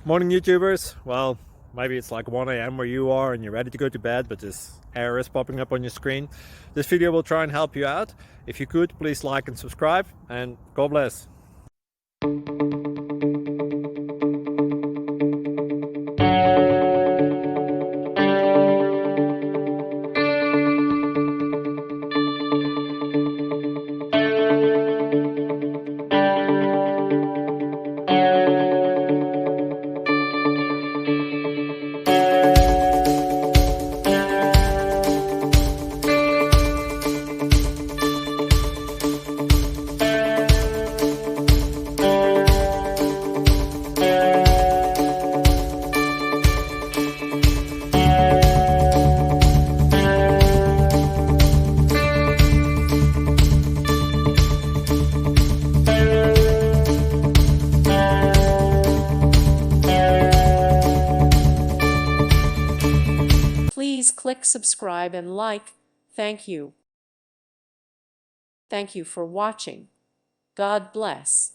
Morning YouTubers. Well, maybe it's like 1 a.m. where you are and you're ready to go to bed, but this error is popping up on your screen. This video will try and help you out. If you could, please like and subscribe, and God bless. Please click subscribe and like. Thank you. Thank you for watching. God bless.